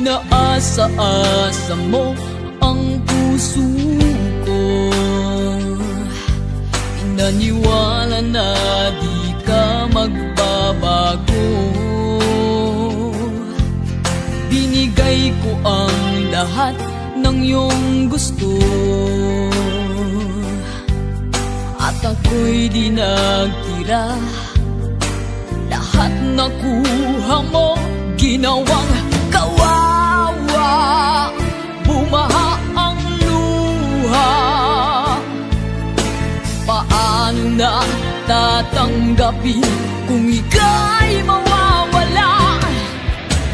Inaasa-asa mo ang puso ko, inaniwala na di ka magbabago. Binigay ko ang lahat ng iyong gusto, at ako'y di nagtira. Lahat nakuha mo, ginawang kawawa. Bumaha ang luha, paano na tatanggapin kung ika'y mawawala?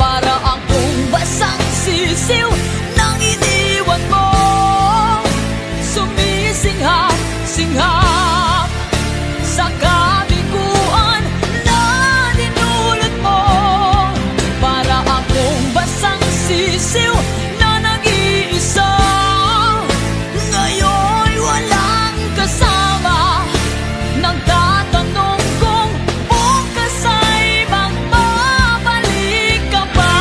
Para akong basang sisiw nang iniwan mo, sumisingha-singhap sa kabiguan na dinulot mo. Para akong basang sisiw na nag-iisa, ngayon'y walang kasama. Nagtatanong kung bukas ay magbabalik ka pa.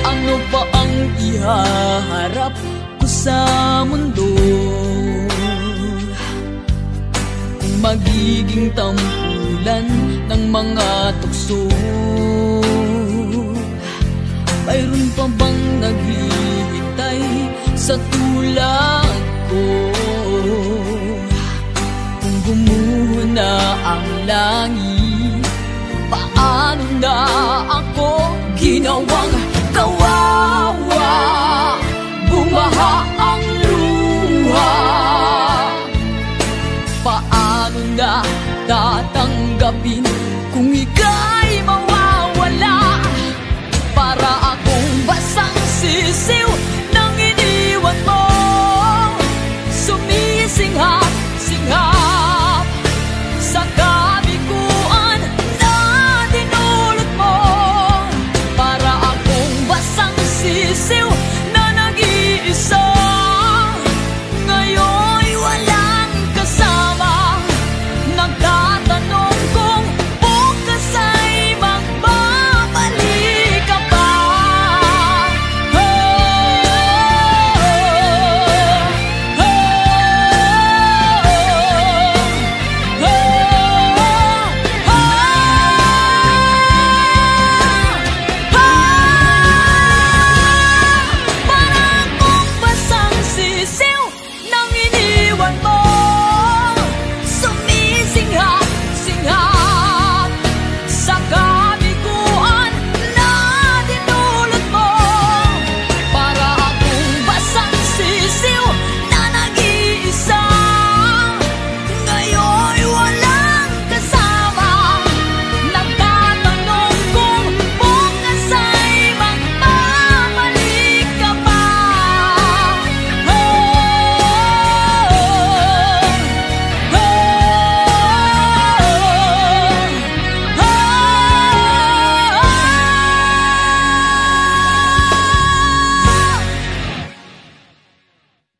Ano ba ang ihaharap ko sa mundo kung magiging tampulan ng mga tukso? Mayroon pa bang naghihintay sa tulad ko? Kung gumuho na ang langit, paano na ako ginawang